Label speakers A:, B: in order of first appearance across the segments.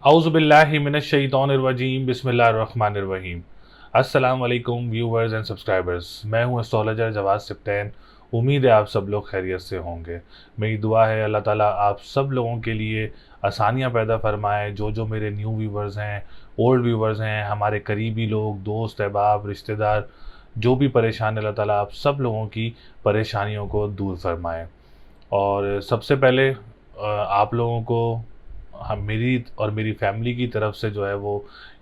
A: औज़ुबिल्लाहि मिनश्शैतानिर्रजीम बिस्मिल्लाहिर्रहमानिर्रहीम। अस्सलाम वालेकुम व्यूवर्स एंड सब्सक्राइबर्स। मैं हूं एस्ट्रोलॉजर जवाद सिप्तैन। उम्मीद है आप सब लोग खैरियत से होंगे। मेरी दुआ है अल्लाह ताला आप सब लोगों के लिए आसानियां पैदा फरमाए। जो मेरे न्यू व्यूवर्स हैं, ओल्ड व्यूवर्स हैं, हमारे करीबी लोग, दोस्त अहबाब, रिश्तेदार जो भी परेशान है, अल्लाह ताला आप सब लोगों की परेशानियों को दूर फरमाए। और सबसे पहले आप लोगों को हम मेरी और मेरी फैमिली की तरफ से जो है वो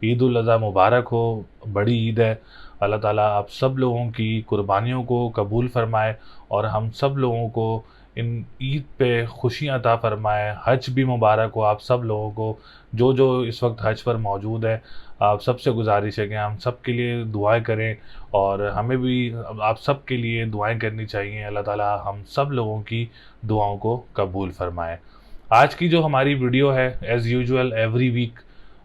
A: ईद उल अज़हा मुबारक हो। बड़ी ईद है। अल्लाह ताला आप सब लोगों की कुर्बानियों को कबूल फरमाए और हम सब लोगों को इन ईद पे खुशियाँ अता फरमाए। हज भी मुबारक हो आप सब लोगों को। जो इस वक्त हज पर मौजूद है, आप सबसे गुजारिश है कि हम सब के लिए दुआएं करें और हमें भी आप सब के लिए दुआएं करनी चाहिए। अल्लाह ताला हम सब लोगों की दुआओं को कबूल फरमाए। आज की जो हमारी वीडियो है एज़ यूजुअल एवरी वीक,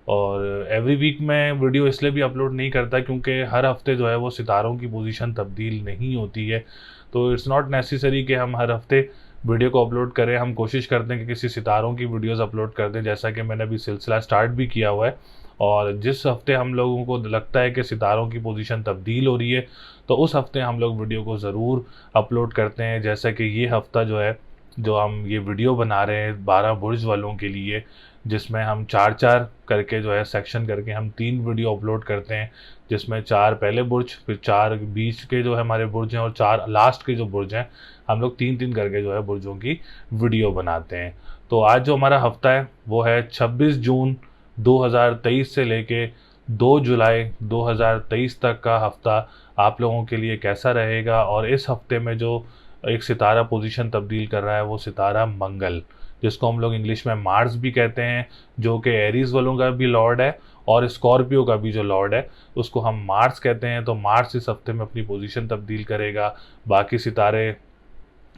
A: और एवरी वीक मैं वीडियो इसलिए भी अपलोड नहीं करता क्योंकि हर हफ्ते जो है वो सितारों की पोजीशन तब्दील नहीं होती है। तो इट्स नॉट नेसेसरी कि हम हर हफ्ते वीडियो को अपलोड करें। हम कोशिश करते हैं कि किसी सितारों की वीडियोस अपलोड कर दें, जैसा कि मैंने अभी सिलसिला स्टार्ट भी किया हुआ है। और जिस हफ्ते हम लोगों को लगता है कि सितारों की पोजीशन तब्दील हो रही है तो उस हफ्ते हम लोग वीडियो को ज़रूर अपलोड करते हैं। जैसा कि ये हफ्ता जो है, जो हम ये वीडियो बना रहे हैं 12 बुर्ज वालों के लिए, जिसमें हम चार चार करके जो है सेक्शन करके हम 3 वीडियो अपलोड करते हैं, जिसमें 4 पहले बुर्ज, फिर 4 बीच के जो है हमारे बुर्ज हैं और 4 लास्ट के जो बुर्ज हैं, हम लोग 3-3 करके जो है बुर्जों की वीडियो बनाते हैं। तो आज जो हमारा हफ्ता है वो है 26 जून 2023 से लेके 2 जुलाई 2023 तक का हफ्ता आप लोगों के लिए कैसा रहेगा। और इस हफ्ते में जो एक सितारा पोजीशन तब्दील कर रहा है वो सितारा मंगल, जिसको हम लोग इंग्लिश में मार्स भी कहते हैं, जो कि एरीज वालों का भी लॉर्ड है और स्कॉर्पियो का भी जो लॉर्ड है उसको हम मार्स कहते हैं। तो मार्स इस हफ्ते में अपनी पोजीशन तब्दील करेगा। बाकी सितारे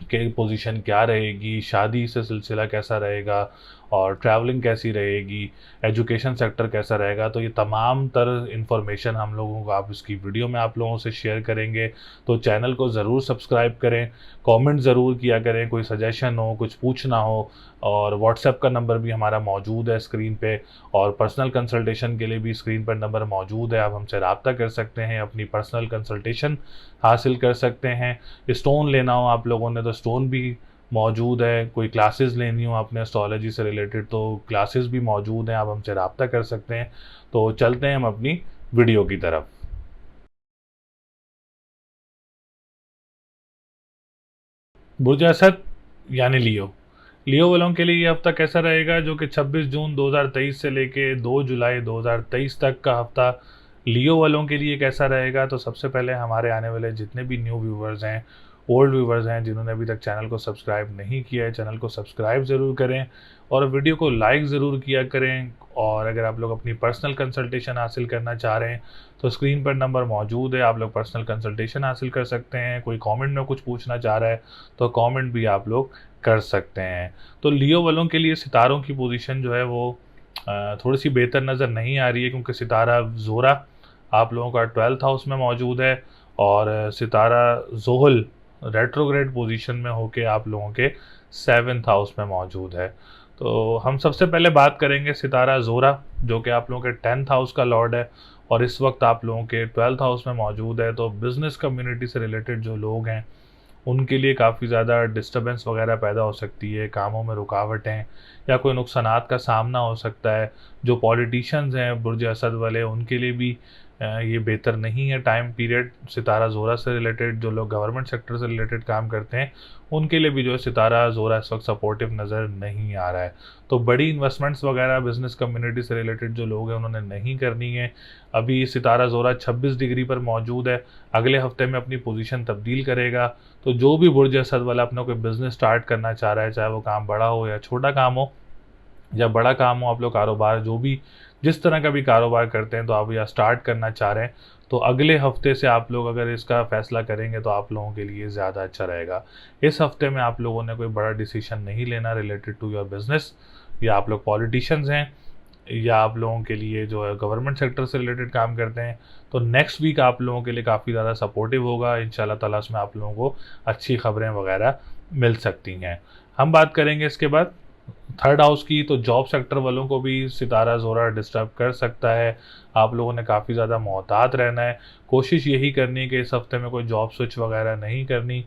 A: की पोजीशन क्या रहेगी, शादी से सिलसिला कैसा रहेगा और ट्रैवलिंग कैसी रहेगी, एजुकेशन सेक्टर कैसा रहेगा, तो ये तमाम तर इन्फॉर्मेशन हम लोगों को आप इसकी वीडियो में आप लोगों से शेयर करेंगे। तो चैनल को ज़रूर सब्सक्राइब करें, कमेंट ज़रूर किया करें, कोई सजेशन हो, कुछ पूछना हो। और व्हाट्सएप का नंबर भी हमारा मौजूद है स्क्रीन पे, और पर्सनल कंसल्टेशन के लिए भी स्क्रीन पर नंबर मौजूद है। आप हमसे रब्ता कर सकते हैं, अपनी पर्सनल कंसल्टेशन हासिल कर सकते हैं। स्टोन लेना हो आप लोगों ने तो स्टोन भी मौजूद है। कोई क्लासेस लेनी हो आपने एस्ट्रोलॉजी से रिलेटेड तो क्लासेस भी मौजूद हैं, आप हमसे रब्ता कर सकते हैं। तो चलते हैं हम अपनी वीडियो की तरफ। बुर्ज असद यानी लियो, लियो वालों के लिए ये हफ्ता कैसा रहेगा, जो कि 26 जून 2023 से लेके 2 जुलाई 2023 तक का हफ्ता लियो वालों के लिए कैसा रहेगा। तो सबसे पहले हमारे आने वाले जितने भी न्यू व्यूवर्स हैं, ओल्ड व्यूवर्स हैं, जिन्होंने अभी तक चैनल को सब्सक्राइब नहीं किया है, चैनल को सब्सक्राइब ज़रूर करें और वीडियो को लाइक ज़रूर किया करें। और अगर आप लोग अपनी पर्सनल कंसल्टेशन हासिल करना चाह रहे हैं तो स्क्रीन पर नंबर मौजूद है, आप लोग पर्सनल कंसल्टेशन हासिल कर सकते हैं। कोई कमेंट में कुछ पूछना चाह रहा है तो कमेंट भी आप लोग कर सकते हैं। तो लियो वालों के लिए सितारों की पोजीशन जो है वो थोड़ी सी बेहतर नज़र नहीं आ रही है, क्योंकि सितारा ज़ोरा आप लोगों का 12th हाउस में मौजूद है और सितारा जोहल रेट्रोग्रेड पोजीशन में होके आप लोगों के 7th हाउस में मौजूद है। तो हम सबसे पहले बात करेंगे सितारा ज़ोरा, जो कि आप लोगों के 10th हाउस का लॉर्ड है और इस वक्त आप लोगों के 12th हाउस में मौजूद है। तो बिज़नेस कम्युनिटी से रिलेटेड जो लोग हैं उनके लिए काफ़ी ज़्यादा डिस्टर्बेंस वगैरह पैदा हो सकती है, कामों में रुकावटें या कोई नुकसानात का सामना हो सकता है। जो पॉलिटिशियंस हैं बुर्ज असद वाले, उनके लिए भी ये बेहतर नहीं है टाइम पीरियड। सितारा ज़ोरा से रिलेटेड जो लोग गवर्नमेंट सेक्टर से रिलेटेड काम करते हैं उनके लिए भी जो है सितारा ज़ोरा इस वक्त सपोर्टिव नज़र नहीं आ रहा है। तो बड़ी इन्वेस्टमेंट्स वगैरह बिज़नेस कम्युनिटी से रिलेटेड जो लोग हैं उन्होंने नहीं करनी है। अभी सितारा ज़ोरा 26 डिग्री पर मौजूद है, अगले हफ्ते में अपनी पोजीशन तब्दील करेगा। तो जो भी बुर्ज असद वाला अपना कोई बिज़नेस स्टार्ट करना चाह रहा है, चाहे वो काम बड़ा हो या छोटा काम हो या बड़ा काम हो, आप लोग कारोबार जो भी जिस तरह का भी कारोबार करते हैं तो आप या स्टार्ट करना चाह रहे हैं तो अगले हफ्ते से आप लोग अगर इसका फैसला करेंगे तो आप लोगों के लिए ज़्यादा अच्छा रहेगा। इस हफ्ते में आप लोगों ने कोई बड़ा डिसीजन नहीं लेना रिलेटेड टू योर बिजनेस, या आप लोग पॉलिटिशियंस हैं या आप लोगों के लिए जो है गवर्नमेंट सेक्टर से रिलेटेड काम करते हैं, तो नेक्स्ट वीक आप लोगों के लिए काफ़ी ज़्यादा सपोर्टिव होगा। इंशाल्लाह ताला उसमें आप लोगों को अच्छी खबरें वगैरह मिल सकती हैं। हम बात करेंगे इसके बाद थर्ड हाउस की, तो जॉब सेक्टर वालों को भी सितारा ज़ोरा डिस्टर्ब कर सकता है। आप लोगों ने काफ़ी ज़्यादा मोहतात रहना है। कोशिश यही करनी है कि इस हफ्ते में कोई जॉब स्विच वगैरह नहीं करनी,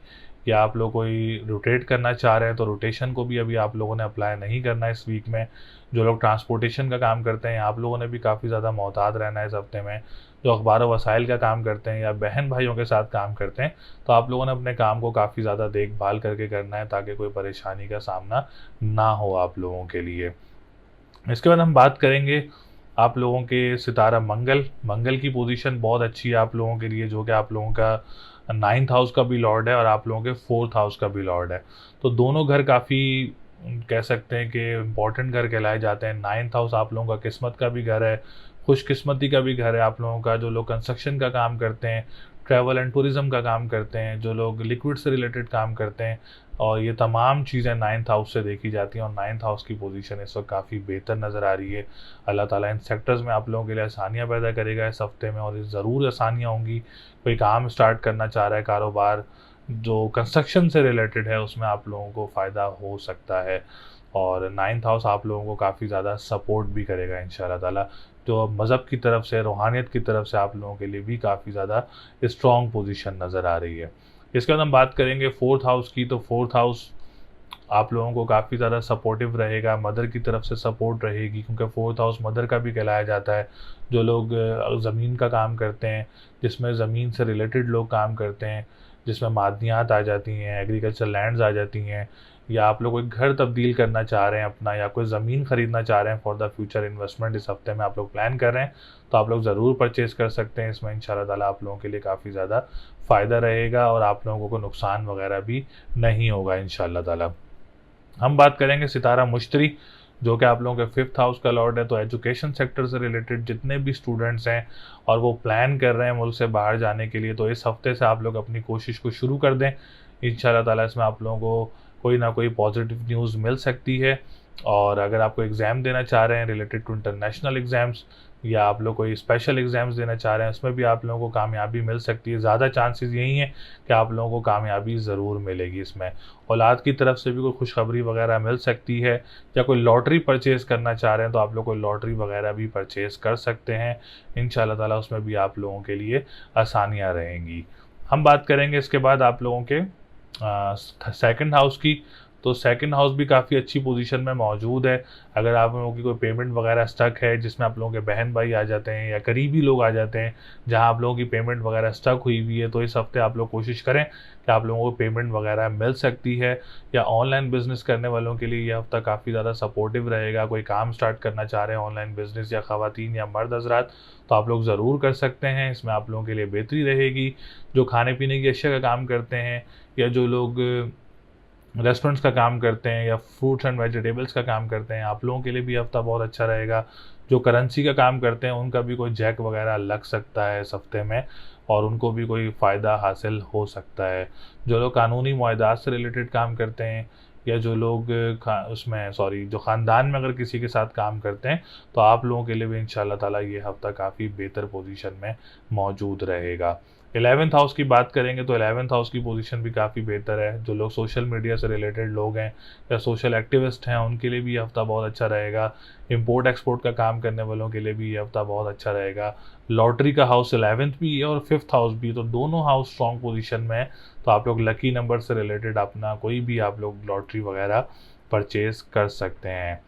A: या आप लोग कोई रोटेट करना चाह रहे हैं तो रोटेशन को भी अभी आप लोगों ने अप्लाई नहीं करना है इस वीक में। जो लोग ट्रांसपोर्टेशन का काम करते हैं आप लोगों ने भी काफ़ी ज़्यादा मोहतात रहना है इस हफ्ते में। जो अखबार वसाइल का काम करते हैं या बहन भाइयों के साथ काम करते हैं, तो आप लोगों ने अपने काम को काफ़ी ज़्यादा देखभाल करके करना है, ताकि कोई परेशानी का सामना ना हो आप लोगों के लिए। इसके बाद हम बात करेंगे आप लोगों के सितारा मंगल। मंगल की पोजीशन बहुत अच्छी है आप लोगों के लिए, जो कि आप लोगों का 9th हाउस का भी लॉर्ड है और आप लोगों के 4th हाउस का भी लॉर्ड है। तो दोनों घर काफ़ी कह सकते हैं कि इम्पोर्टेंट घर कहलाए जाते हैं। 9th हाउस आप लोगों का किस्मत का भी घर है, खुशकिस्मती का भी घर है आप लोगों का। जो लोग कंस्ट्रक्शन का काम करते हैं, ट्रैवल एंड टूरिज़्म का काम करते हैं, जो लोग लिक्विड से रिलेटेड काम करते हैं, और ये तमाम चीज़ें 9th हाउस से देखी जाती हैं। और 9th हाउस की पोजीशन इस वक्त काफ़ी बेहतर नज़र आ रही है। अल्लाह ताला इन सेक्टर्स में आप लोगों के लिए आसानियाँ पैदा करेगा इस हफ्ते में, और ये ज़रूर आसानियाँ होंगी। कोई काम स्टार्ट करना चाह रहा है, कारोबार जो कंस्ट्रक्शन से रिलेटेड है, उसमें आप लोगों को फ़ायदा हो सकता है। और 9th हाउस आप लोगों को काफ़ी ज़्यादा सपोर्ट भी करेगा इंशाल्लाह ताला। जो मज़हब की तरफ से, रूहानियत की तरफ से आप लोगों के लिए भी काफ़ी ज़्यादा स्ट्रॉन्ग पोजीशन नज़र आ रही है। इसके बाद हम बात करेंगे 4th हाउस की। तो 4th हाउस आप लोगों को काफ़ी ज़्यादा सपोर्टिव रहेगा, मदर की तरफ से सपोर्ट रहेगी, क्योंकि 4th हाउस मदर का भी कहलाया जाता है। जो लोग ज़मीन का काम करते हैं, जिसमें ज़मीन से रिलेटेड लोग काम करते हैं, जिसमें मादनियात आ जाती हैं, एग्रीकल्चर लैंड्स आ जाती हैं, या आप लोग कोई घर तब्दील करना चाह रहे हैं अपना, या कोई ज़मीन ख़रीदना चाह रहे हैं फॉर द फ्यूचर इन्वेस्टमेंट, इस हफ्ते में आप लोग प्लान कर रहे हैं, तो आप लोग ज़रूर परचेज़ कर सकते हैं। इसमें इंशाल्लाह ताला आप लोगों के लिए काफ़ी ज़्यादा फ़ायदा रहेगा और आप लोगों को नुकसान वगैरह भी नहीं होगा इंशाल्लाह ताला। हम बात करेंगे सितारा मुश्तरी, जो कि आप लोगों के 5th हाउस का लॉर्ड है। तो एजुकेशन सेक्टर से रिलेटेड जितने भी स्टूडेंट्स हैं और वो प्लान कर रहे हैं मुल्क से बाहर जाने के लिए, तो इस हफ्ते से आप लोग अपनी कोशिश को शुरू कर दें। इंशाल्लाह ताला इसमें आप लोगों को कोई ना कोई पॉजिटिव न्यूज़ मिल सकती है। और अगर आप कोई एग्ज़ाम देना चाह रहे हैं रिलेटेड टू इंटरनेशनल एग्ज़ाम्स, या आप लोग कोई स्पेशल एग्ज़ाम्स देना चाह रहे हैं, उसमें भी आप लोगों को कामयाबी मिल सकती है। ज़्यादा चांसेस यही हैं कि आप लोगों को कामयाबी ज़रूर मिलेगी इसमें। औलाद की तरफ से भी कोई खुशखबरी वगैरह मिल सकती है, या कोई लॉटरी परचेज़ करना चाह रहे हैं तो आप लोग कोई लॉटरी वगैरह भी परचेज़ कर सकते हैं। इंशाल्लाह ताला उसमें भी आप लोगों के लिए आसानियाँ रहेंगी। हम बात करेंगे इसके बाद आप लोगों के 2nd हाउस की। तो 2nd हाउस भी काफ़ी अच्छी पोजीशन में मौजूद है। अगर आप लोगों की कोई पेमेंट वगैरह स्टक है, जिसमें आप लोगों के बहन भाई आ जाते हैं या करीबी लोग आ जाते हैं, जहां आप लोगों की पेमेंट वगैरह स्टक हुई हुई है, तो इस हफ्ते आप लोग कोशिश करें कि आप लोगों को पेमेंट वगैरह मिल सकती है। या ऑनलाइन बिज़नेस करने वालों के लिए ये हफ्ता काफ़ी ज़्यादा सपोर्टिव रहेगा। कोई काम स्टार्ट करना चाह रहे हैं ऑनलाइन बिज़नेस, या ख़वातीन या मर्द हज़रात, तो आप लोग ज़रूर कर सकते हैं। इसमें आप लोगों के लिए बेहतरी रहेगी। जो खाने पीने की अशिया का काम करते हैं, या जो लोग रेस्टोरेंट्स का काम करते हैं, या फ्रूट्स एंड वेजिटेबल्स का काम करते हैं, आप लोगों के लिए भी हफ्ता बहुत अच्छा रहेगा। जो करेंसी का काम करते हैं उनका भी कोई जैक वगैरह लग सकता है इस हफ्ते में, और उनको भी कोई फ़ायदा हासिल हो सकता है। जो लोग कानूनी मुआहदात से रिलेटेड काम करते हैं, या जो लोग जो ख़ानदान में अगर किसी के साथ काम करते हैं, तो आप लोगों के लिए भी इंशाल्लाह ताला ये हफ्ता काफ़ी बेहतर पोजीशन में मौजूद रहेगा। 11th हाउस की बात करेंगे तो 11th हाउस की पोजीशन भी काफ़ी बेहतर है। जो लोग सोशल मीडिया से रिलेटेड लोग हैं या सोशल एक्टिविस्ट हैं, उनके लिए भी ये हफ्ता बहुत अच्छा रहेगा। इंपोर्ट एक्सपोर्ट का काम करने वालों के लिए भी ये हफ्ता बहुत अच्छा रहेगा। लॉटरी का हाउस 11th भी है और 5th हाउस भी, तो दोनों हाउस स्ट्रॉन्ग पोजीशन में है। तो आप लोग लकी नंबर से रिलेटेड अपना कोई भी आप लोग लॉटरी वगैरह परचेज़ कर सकते हैं।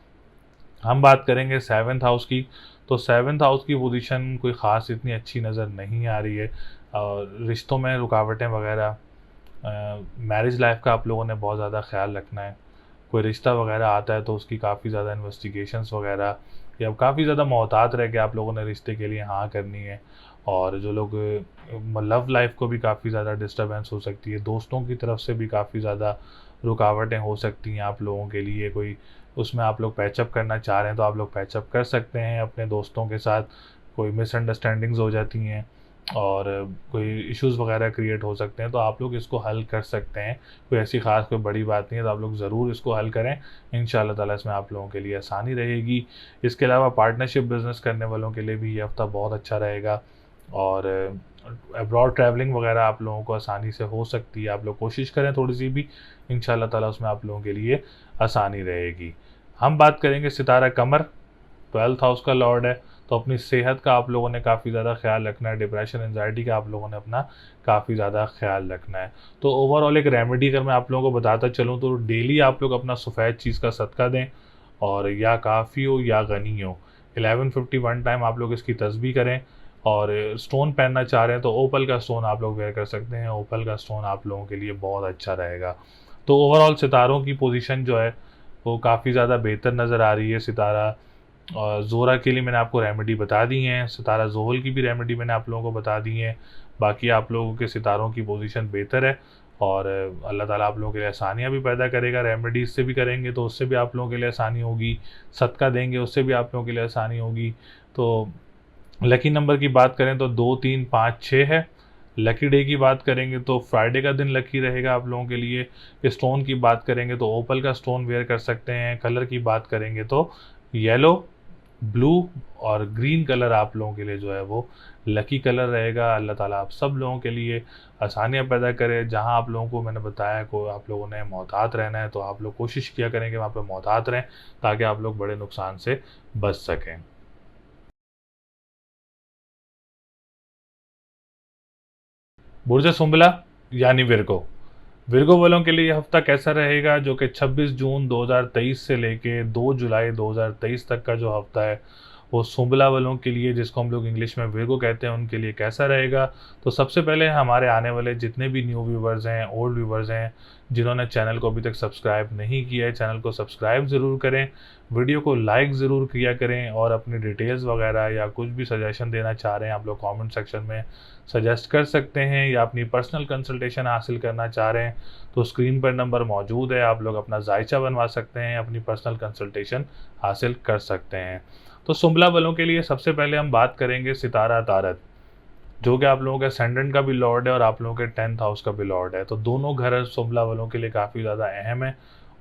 A: हम बात करेंगे 7th हाउस की। तो 7th हाउस की पोजीशन कोई ख़ास इतनी अच्छी नज़र नहीं आ रही है। रिश्तों में रुकावटें वगैरह, मैरिज लाइफ का आप लोगों ने बहुत ज़्यादा ख्याल रखना है। कोई रिश्ता वगैरह आता है तो उसकी काफ़ी ज़्यादा इन्वेस्टिगेशंस वगैरह, या काफ़ी ज़्यादा मोहतात रह के आप लोगों ने रिश्ते के लिए हाँ करनी है। और जो लोग लव लाइफ को भी काफ़ी ज़्यादा डिस्टर्बेंस हो सकती है, दोस्तों की तरफ से भी काफ़ी ज़्यादा रुकावटें हो सकती हैं आप लोगों के लिए। कोई उसमें आप लोग पैचअप करना चाह रहे हैं तो आप लोग पैचअप कर सकते हैं अपने दोस्तों के साथ। कोई मिसअंडरस्टैंडिंग्स हो जाती हैं और कोई इश्यूज़ वगैरह क्रिएट हो सकते हैं, तो आप लोग इसको हल कर सकते हैं। कोई ऐसी ख़ास कोई बड़ी बात नहीं है, तो आप लोग ज़रूर इसको हल करें। इंशाल्लाह ताला इसमें आप लोगों के लिए आसानी रहेगी। इसके अलावा पार्टनरशिप बिज़नेस करने वालों के लिए भी ये हफ़्ता बहुत अच्छा रहेगा। और अब्रॉड ट्रैवलिंग वगैरह आप लोगों को आसानी से हो सकती है। आप लोग कोशिश करें थोड़ी सी भी, इंशाल्लाह ताला उसमें आप लोगों के लिए आसानी रहेगी। हम बात करेंगे सितारा कमर, 12th हाउस का लॉर्ड है, तो अपनी सेहत का आप लोगों ने काफ़ी ज़्यादा ख्याल रखना है, डिप्रेशन एंजाइटी का आप लोगों ने अपना काफ़ी ज़्यादा ख्याल रखना है। तो ओवरऑल एक रेमेडी अगर मैं आप लोगों को बताता चलूँ तो डेली आप लोग अपना सफ़ेद चीज़ का सदका दें, और या काफ़ी हो या गनी हो, 1151 टाइम आप लोग इसकी तस्बीह करें। और स्टोन पहनना चाह रहे हैं तो ओपल का स्टोन आप लोग वेयर कर सकते हैं, ओपल का स्टोन आप लोगों के लिए बहुत अच्छा रहेगा। तो ओवरऑल सितारों की पोजीशन जो है वो काफ़ी ज़्यादा बेहतर नज़र आ रही है। सितारा और ज़ोरा के लिए मैंने आपको रेमेडी बता दी हैं, सितारा ज़ोहल की भी रेमेडी मैंने आप लोगों को बता दी है। बाकी आप लोगों के सितारों की पोजीशन बेहतर है, और अल्लाह ताला आप लोगों के लिए आसानियाँ भी पैदा करेगा। रेमेडी इससे भी करेंगे तो उससे भी आप लोगों के लिए आसानी होगी, सदका देंगे उससे भी आप लोगों के लिए आसानी होगी। तो लकी नंबर की बात करें तो 2, 3, 5, 6 है। लकी डे की बात करेंगे तो फ्राइडे का दिन लकी रहेगा आप लोगों के लिए। स्टोन की बात करेंगे तो ओपल का स्टोन वेयर कर सकते हैं। कलर की बात करेंगे तो येलो, ब्लू और ग्रीन कलर आप लोगों के लिए जो है वो लकी कलर रहेगा। अल्लाह ताला आप सब लोगों के लिए आसानियाँ पैदा करे। जहाँ आप लोगों को मैंने बताया को आप लोगों ने मोहतात रहना है, तो आप लोग कोशिश किया करें कि वहाँ पे मोहतात रहें, ताकि आप लोग बड़े नुकसान से बच सकें। बुर्ज सुंबला यानी विर्गो, विर्गो वालों के लिए ये हफ्ता कैसा रहेगा, जो कि 26 जून 2023 से लेके 2 जुलाई 2023 तक का जो हफ्ता है वो सुंबला वालों के लिए, जिसको हम लोग इंग्लिश में विर्गो कहते हैं, उनके लिए कैसा रहेगा। तो सबसे पहले हमारे आने वाले जितने भी न्यू व्यूवर्स हैं, ओल्ड व्यूवर्स हैं, जिन्होंने चैनल को अभी तक सब्सक्राइब नहीं किया है, चैनल को सब्सक्राइब ज़रूर करें, वीडियो को लाइक ज़रूर किया करें, और अपनी डिटेल्स वगैरह या कुछ भी सजेशन देना चाह रहे हैं आप लोग कमेंट सेक्शन में सजेस्ट कर सकते हैं, या अपनी पर्सनल कंसल्टेशन हासिल करना चाह रहे हैं तो स्क्रीन पर नंबर मौजूद है, आप लोग अपना जायचा बनवा सकते हैं, अपनी पर्सनल कंसल्टेशन हासिल कर सकते हैं। तो सुंबला वालों के लिए सबसे पहले हम बात करेंगे सितारा तारत, जो कि आप लोगों के असेंडेंट का भी लॉर्ड है और आप लोगों के 10th हाउस का भी लॉर्ड है। तो दोनों घर सुंबला वालों के लिए काफ़ी ज़्यादा अहम है,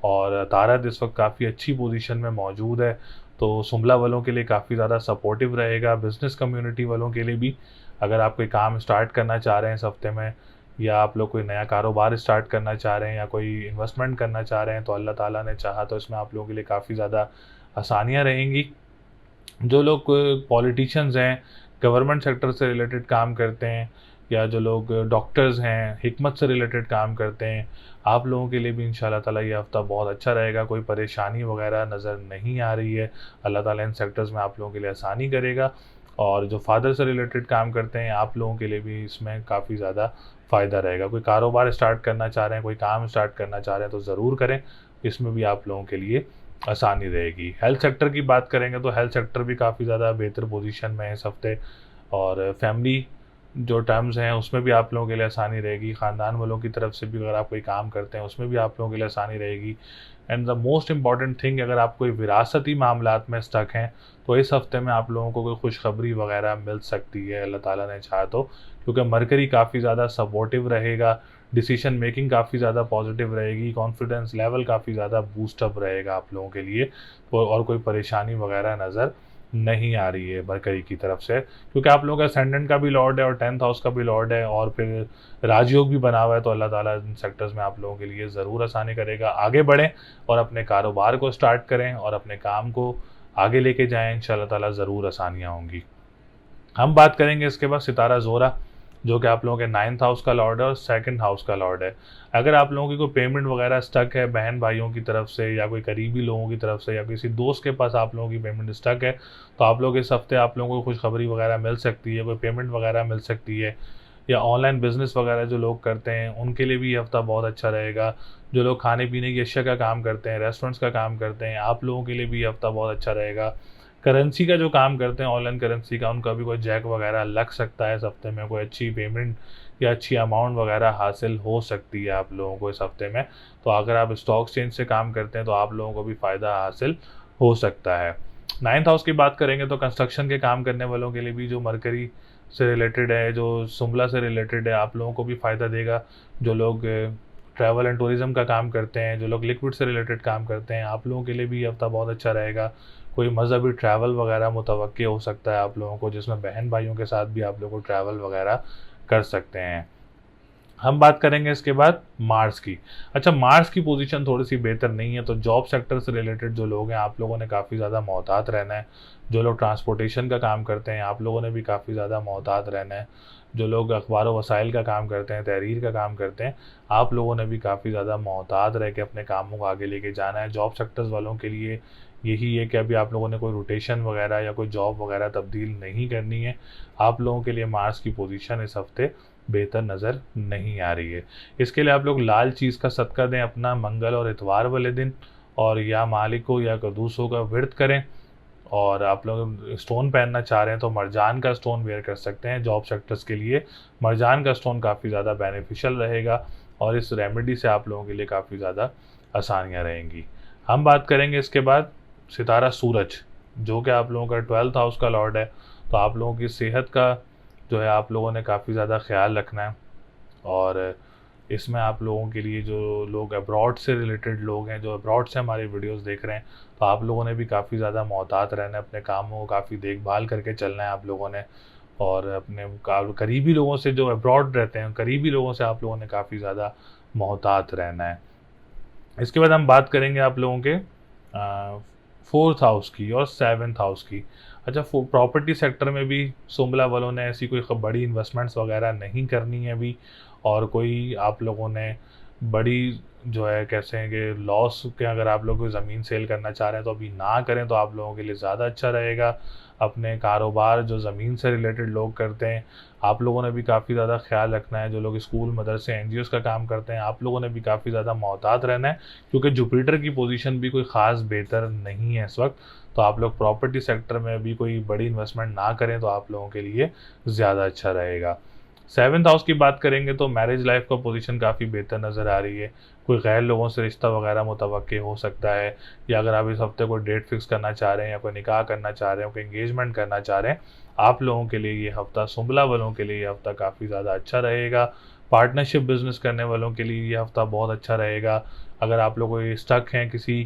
A: और तारत इस वक्त काफ़ी अच्छी पोजीशन में मौजूद है। तो सुंबला वालों के लिए काफ़ी ज़्यादा सपोर्टिव रहेगा। बिजनेस कम्युनिटी वालों के लिए भी, अगर आप कोई काम स्टार्ट करना चाह रहे हैं इस हफ्ते में, या आप लोग कोई नया कारोबार स्टार्ट करना चाह रहे हैं, या कोई इन्वेस्टमेंट करना चाह रहे हैं, तो अल्लाह ताला ने चाहा तो इसमें आप लोगों के लिए काफ़ी ज़्यादा आसानियाँ रहेंगी। जो लोग पॉलिटिशियंस हैं, गवर्नमेंट सेक्टर से रिलेटेड काम करते हैं, या जो लोग डॉक्टर्स हैं, हिकमत से रिलेटेड काम करते हैं, आप लोगों के लिए भी इंशाल्लाह ताला ये हफ़्ता बहुत अच्छा रहेगा। कोई परेशानी वगैरह नज़र नहीं आ रही है। अल्लाह ताला इन सेक्टर्स में आप लोगों के लिए आसानी करेगा। और जो फादर से रिलेटेड काम करते हैं, आप लोगों के लिए भी इसमें काफ़ी ज़्यादा फ़ायदा रहेगा। कोई कारोबार स्टार्ट करना चाह रहे हैं, कोई काम स्टार्ट करना चाह रहे हैं, तो ज़रूर करें, इसमें भी आप लोगों के लिए आसानी रहेगी। हेल्थ सेक्टर की बात करेंगे तो हेल्थ सेक्टर भी काफ़ी ज़्यादा बेहतर पोजीशन में है इस हफ्ते, और फैमिली जो टर्म्स हैं उसमें भी आप लोगों के लिए आसानी रहेगी। ख़ानदान वालों की तरफ से भी अगर आप कोई काम करते हैं उसमें भी आप लोगों के लिए आसानी रहेगी। And the most important thing, अगर आप कोई विरासती मामलात में स्टक हैं तो इस हफ्ते में आप लोगों को कोई खुशखबरी वगैरह मिल सकती है, अल्लाह ताला ने चाहा तो, क्योंकि मरकरी काफ़ी ज़्यादा सपोर्टिव रहेगा, डिसीजन मेकिंग काफ़ी ज़्यादा पॉजिटिव रहेगी, कॉन्फिडेंस लेवल काफ़ी ज़्यादा बूस्टअप रहेगा आप लोगों के लिए। और कोई परेशानी वगैरह नज़र नहीं आ रही है मरकरी की तरफ से, क्योंकि आप लोगों का असेंडेंट का भी लॉर्ड है और 10th हाउस का भी लॉर्ड है, और फिर राजयोग भी बना हुआ है। तो अल्लाह ताला इन सेक्टर्स में आप लोगों के लिए ज़रूर आसानी करेगा। आगे बढ़ें और अपने कारोबार को स्टार्ट करें और अपने काम को आगे लेके जाएं, इंशाल्लाह ताला ज़रूर आसानियाँ होंगी। हम बात करेंगे इसके बाद सितारा ज़ोरा, जो कि आप लोगों के 9th हाउस का लॉर्ड है और 2nd हाउस का लॉर्ड है। अगर आप लोगों की कोई पेमेंट वगैरह स्टक है बहन भाइयों की तरफ से, या कोई करीबी लोगों की तरफ से, या किसी दोस्त के पास आप लोगों की पेमेंट स्टक है, तो आप लोग इस हफ्ते आप लोगों को खुशखबरी वगैरह मिल सकती है, कोई पेमेंट वगैरह मिल सकती है। या ऑनलाइन बिजनेस वगैरह जो लोग करते हैं उनके लिए भी ये हफ्ता बहुत अच्छा रहेगा। जो लोग खाने पीने की अशिया का काम करते हैं, रेस्टोरेंट्स का काम करते हैं, आप लोगों के लिए भी ये हफ्ता बहुत अच्छा रहेगा। करेंसी का जो काम करते हैं, ऑनलाइन करेंसी का, उनका भी कोई जैक वगैरह लग सकता है इस हफ्ते में, कोई अच्छी पेमेंट या अच्छी अमाउंट वगैरह हासिल हो सकती है आप लोगों को इस हफ्ते में। तो अगर आप स्टॉक एक्सचेंज से काम करते हैं तो आप लोगों को भी फ़ायदा हासिल हो सकता है। 9th हाउस की बात करेंगे तो कंस्ट्रक्शन के काम करने वालों के लिए भी, जो मरकरी से रिलेटेड है, जो सुमला से रिलेटेड है, आप लोगों को भी फ़ायदा देगा। जो लोग ट्रैवल एंड टूरिज़्म का काम करते हैं, जो लोग लिक्विड से रिलेटेड काम करते हैं, आप लोगों के लिए भी ये हफ्ता बहुत अच्छा रहेगा। कोई मज़हबी ट्रैवल वगैरह मुतवक्की हो सकता है आप लोगों को, जिसमें बहन भाइयों के साथ भी आप लोगों को ट्रैवल वगैरह कर सकते हैं। हम बात करेंगे इसके बाद मार्स की। अच्छा, मार्स की पोजीशन थोड़ी सी बेहतर नहीं है, तो जॉब सेक्टर से रिलेटेड जो लोग हैं आप लोगों ने काफ़ी ज़्यादा मोहतात रहना है। जो लोग ट्रांसपोर्टेशन का काम करते हैं आप लोगों ने भी काफ़ी ज़्यादा मोहतात रहना है। जो लोग अखबार व वसाइल का काम करते हैं, तहरीर का काम करते हैं, आप लोगों ने भी काफ़ी ज़्यादा मोहतात रह के अपने कामों को आगे लेके जाना है। जॉब सेक्टर्स वालों के लिए यही है कि अभी आप लोगों ने कोई रोटेशन वगैरह या कोई जॉब वगैरह तब्दील नहीं करनी है। आप लोगों के लिए मार्स की पोजीशन इस हफ्ते बेहतर नज़र नहीं आ रही है। इसके लिए आप लोग लाल चीज़ का सदका दें अपना मंगल और इतवार वाले दिन, और या मालिक हो या कदूसों का विर्द करें। और आप लोग स्टोन पहनना चाह रहे हैं तो मरजान का स्टोन वेयर कर सकते हैं। जॉब सेक्टर्स के लिए मरजान का स्टोन काफ़ी ज़्यादा बेनिफिशियल रहेगा, और इस रेमेडी से आप लोगों के लिए काफ़ी ज़्यादा आसानियाँ रहेंगी। हम बात करेंगे इसके बाद सितारा सूरज, जो कि आप लोगों का 12th हाउस का लॉर्ड है। तो आप लोगों की सेहत का जो है आप लोगों ने काफ़ी ज़्यादा ख्याल रखना है। और इसमें आप लोगों के लिए जो लोग अब्रॉड से रिलेटेड लोग हैं, जो अब्रॉड से हमारी वीडियोस देख रहे हैं, तो आप लोगों ने भी काफ़ी ज़्यादा मोहतात रहना है, अपने कामों को काफ़ी देखभाल करके चलना है आप लोगों ने। और अपने करीबी लोगों से, जो अब्रॉड रहते हैं करीबी लोगों से आप लोगों ने काफ़ी ज़्यादा मोहतात रहना है। इसके बाद हम बात करेंगे आप लोगों के 4th हाउस की और 7th हाउस की। अच्छा, प्रॉपर्टी सेक्टर में भी सुमला वालों ने ऐसी कोई बड़ी इन्वेस्टमेंट्स वगैरह नहीं करनी है अभी, और कोई आप लोगों ने बड़ी जो है कैसे हैं कि लॉस के, अगर आप लोग कोई ज़मीन सेल करना चाह रहे हैं तो अभी ना करें, तो आप लोगों के लिए ज़्यादा अच्छा रहेगा। अपने कारोबार जो ज़मीन से रिलेटेड लोग करते हैं, आप लोगों ने भी काफ़ी ज़्यादा ख्याल रखना है। जो लोग स्कूल मदरसे एनजीओस का काम करते हैं आप लोगों ने भी काफ़ी ज़्यादा मोहतात रहना है, क्योंकि जुपिटर की पोजीशन भी कोई ख़ास बेहतर नहीं है इस वक्त। तो आप लोग प्रॉपर्टी सेक्टर में अभी कोई बड़ी इन्वेस्टमेंट ना करें तो आप लोगों के लिए ज़्यादा अच्छा रहेगा। 7th हाउस की बात करेंगे तो मैरिज लाइफ का पोजीशन काफ़ी बेहतर नज़र आ रही है। कोई गैर लोगों से रिश्ता वगैरह मुतवक्के हो सकता है, या अगर आप इस हफ्ते कोई डेट फिक्स करना चाह रहे हैं, या कोई निकाह करना चाह रहे हैं, कोई एंगेजमेंट करना चाह रहे हैं, आप लोगों के लिए ये हफ्ता, सुंबला वालों के लिए ये हफ्ता काफ़ी ज़्यादा अच्छा रहेगा। पार्टनरशिप बिजनेस करने वालों के लिए ये हफ्ता बहुत अच्छा रहेगा। अगर आप लोग कोई स्टक हैं किसी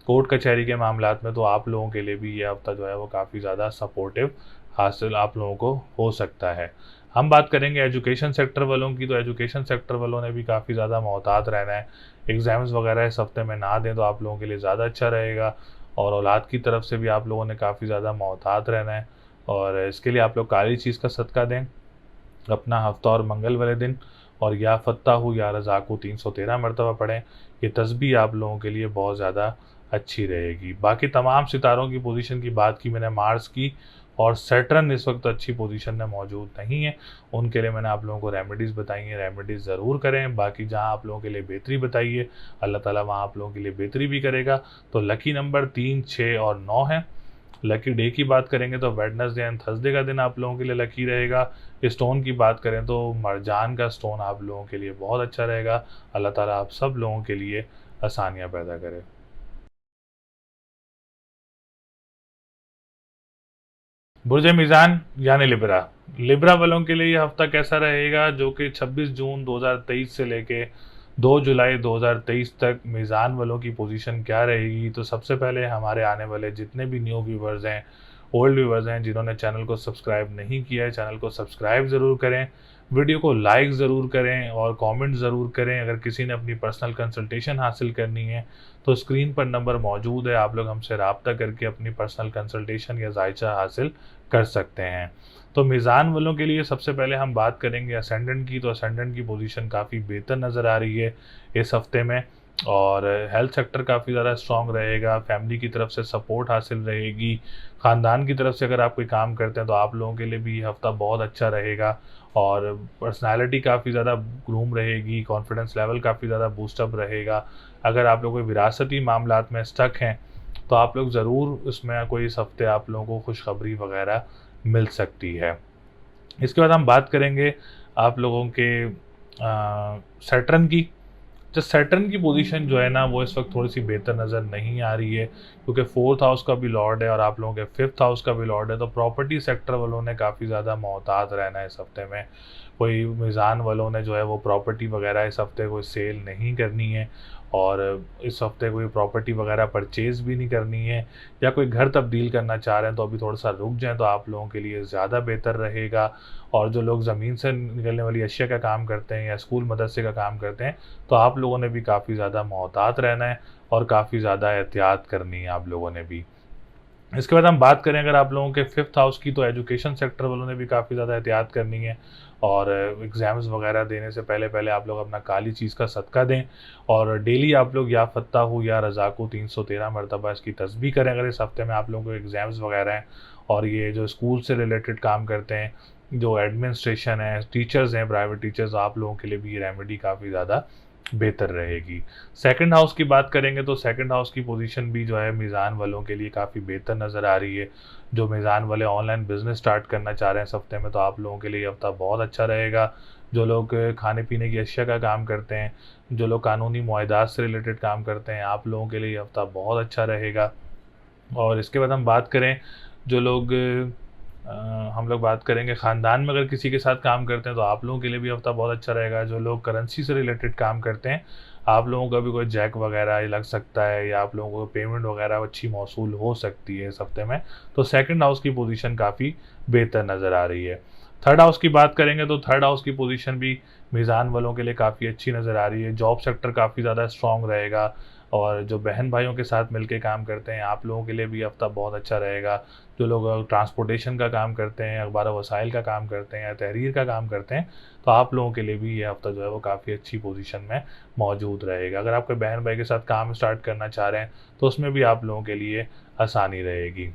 A: कोर्ट कचहरी के मामलात में, तो आप लोगों के लिए भी ये हफ्ता जो है वो काफ़ी ज़्यादा सपोर्टिव हासिल आप लोगों को हो सकता है। हम बात करेंगे एजुकेशन सेक्टर वालों की, तो एजुकेशन सेक्टर वालों ने भी काफ़ी ज़्यादा मोहतात रहना है। एग्ज़ाम्स वगैरह इस हफ्ते में ना दें तो आप लोगों के लिए ज़्यादा अच्छा रहेगा। और औलाद की तरफ से भी आप लोगों ने काफ़ी ज़्यादा मोहतात रहना है, और इसके लिए आप लोग काली चीज़ का सदका दें अपना हफ्ता और मंगल वाले दिन, और या फ़त्ताहू या रज़ाक़ू 313 मरतबा पढ़ें। ये तस्बीह आप लोगों के लिए बहुत ज़्यादा अच्छी रहेगी। बाकी तमाम सितारों की पोजीशन की बात की मैंने, मार्स की और सैटर्न इस वक्त अच्छी पोजीशन में मौजूद नहीं है। उनके लिए मैंने आप लोगों को रेमेडीज़ बताई हैं, रेमेडीज़ ज़रूर करें। बाकी जहां आप लोगों के लिए बेहतरी बताई है, अल्लाह ताला वहां आप लोगों के लिए बेहतरी भी करेगा। तो लकी नंबर 3, 6 और 9 है। लकी डे की बात करेंगे तो वेडनेसडे एंड थर्सडे का दिन आप लोगों के लिए लकी रहेगा। स्टोन की बात करें तो मरजान का स्टोन आप लोगों के लिए बहुत अच्छा रहेगा। अल्लाह ताला आप सब लोगों के लिए आसानियाँ पैदा करे। बुर्ज मीज़ान यानी लिब्रा, लिब्रा वालों के लिए ये हफ्ता कैसा रहेगा, जो कि 26 जून 2023 से लेके 2 जुलाई 2023 तक मीज़ान वालों की पोजीशन क्या रहेगी। तो सबसे पहले हमारे आने वाले जितने भी न्यू व्यूवर्स हैं, ओल्ड व्यूवर्स हैं, जिन्होंने चैनल को सब्सक्राइब नहीं किया है, चैनल को सब्सक्राइब ज़रूर करें, वीडियो को लाइक ज़रूर करें और कमेंट ज़रूर करें। अगर किसी ने अपनी पर्सनल कंसल्टेशन हासिल करनी है तो स्क्रीन पर नंबर मौजूद है, आप लोग हमसे रब्ता करके अपनी पर्सनल कंसल्टेशन या जायचा हासिल कर सकते हैं। तो मीज़ान वालों के लिए सबसे पहले हम बात करेंगे असेंडेंट की। तो असेंडेंट की पोजीशन काफ़ी बेहतर नज़र आ रही है इस हफ्ते में, और हेल्थ सेक्टर काफ़ी ज़्यादा स्ट्रॉन्ग रहेगा। फैमिली की तरफ से सपोर्ट हासिल रहेगी। ख़ानदान की तरफ से अगर आप कोई काम करते हैं तो आप लोगों के लिए भी ये हफ्ता बहुत अच्छा रहेगा, और पर्सनालिटी काफ़ी ज़्यादा ग्रूम रहेगी, कॉन्फिडेंस लेवल काफ़ी ज़्यादा बूस्टअप रहेगा। अगर आप लोग कोई विरासती मामलात में स्टक हैं तो आप लोग ज़रूर इसमें कोई इस हफ्ते आप लोगों को खुशखबरी वगैरह मिल सकती है। इसके बाद हम बात करेंगे आप लोगों के सैटर्न की। जो सैटर्न की पोजीशन जो है ना वो इस वक्त थोड़ी सी बेहतर नज़र नहीं आ रही है, क्योंकि 4th हाउस का भी लॉर्ड है और आप लोगों के 5th हाउस का भी लॉर्ड है। तो प्रॉपर्टी सेक्टर वालों ने काफ़ी ज़्यादा मोहतात रहना है इस हफ्ते में। कोई मीज़ान वालों ने जो है वो प्रॉपर्टी वगैरह इस हफ्ते कोई सेल नहीं करनी है, और इस हफ्ते कोई प्रॉपर्टी वगैरह परचेज़ भी नहीं करनी है, या कोई घर तब्दील करना चाह रहे हैं तो अभी थोड़ा-सा रुक जाएँ तो आप लोगों के लिए ज़्यादा बेहतर रहेगा। और जो लोग ज़मीन से निकलने वाली अशिया का काम करते हैं या स्कूल मदरसे का काम करते हैं, तो आप लोगों ने भी काफ़ी ज़्यादा मोहतात रहना है और काफ़ी ज़्यादा एहतियात करनी है आप लोगों ने भी। इसके बाद हम बात करें अगर आप लोगों के 5th हाउस की, तो एजुकेशन सेक्टर वालों ने भी काफ़ी ज़्यादा एहतियात करनी है। और एग्ज़ाम्स वगैरह देने से पहले आप लोग अपना काली चीज़ का सदका दें, और डेली आप लोग या फ़त्ताहु या रज़ाक़ु 313 मरतबा इसकी तस्बीह करें अगर इस हफ़्ते में आप लोगों को एग्ज़ाम्स वगैरह हैं। और ये जो स्कूल से रिलेटेड काम करते हैं, जो एडमिनिस्ट्रेशन है, टीचर्स हैं, प्राइवेट टीचर्स, आप लोगों के लिए भी ये रेमेडी काफ़ी ज़्यादा बेहतर रहेगी। सेकंड हाउस की बात करेंगे तो सेकंड हाउस की पोजीशन भी जो है मीज़ान वालों के लिए काफ़ी बेहतर नज़र आ रही है। जो मीज़ान वाले ऑनलाइन बिज़नेस स्टार्ट करना चाह रहे हैं इस हफ्ते में, तो आप लोगों के लिए ये हफ्ता बहुत अच्छा रहेगा। जो लोग खाने पीने की अशिया का काम करते हैं, जो लोग कानूनी मुआहदात से रिलेटेड काम करते हैं, आप लोगों के लिए ये हफ्ता बहुत अच्छा रहेगा। और इसके बाद हम बात करें जो लोग अ, हम लोग बात करेंगे ख़ानदान में अगर किसी के साथ काम करते हैं, तो आप लोगों के लिए भी हफ़्ता बहुत अच्छा रहेगा। जो लोग करेंसी से रिलेटेड काम करते हैं, आप लोगों का भी कोई जैक वगैरह लग सकता है, या आप लोगों को पेमेंट वगैरह अच्छी मौसूल हो सकती है इस हफ़्ते में। तो सेकंड हाउस की पोजीशन काफ़ी बेहतर नज़र आ रही है। थर्ड हाउस की बात करेंगे तो थर्ड हाउस की पोजीशन भी मीज़ान वालों के लिए काफ़ी अच्छी नज़र आ रही है। जॉब सेक्टर काफ़ी ज़्यादा स्ट्रॉन्ग रहेगा। और जो बहन भाइयों के साथ मिलके काम करते हैं, आप लोगों के लिए भी हफ़्ता बहुत अच्छा रहेगा। जो लोग ट्रांसपोर्टेशन का काम करते हैं, अखबार वसाइल का काम करते हैं या तहरीर का काम करते हैं, तो आप लोगों के लिए भी ये हफ़्ता जो है वो काफ़ी अच्छी पोजीशन में मौजूद रहेगा। अगर आप कोई बहन भाई के साथ काम स्टार्ट करना चाह रहे हैं, तो उसमें भी आप लोगों के लिए आसानी रहेगी।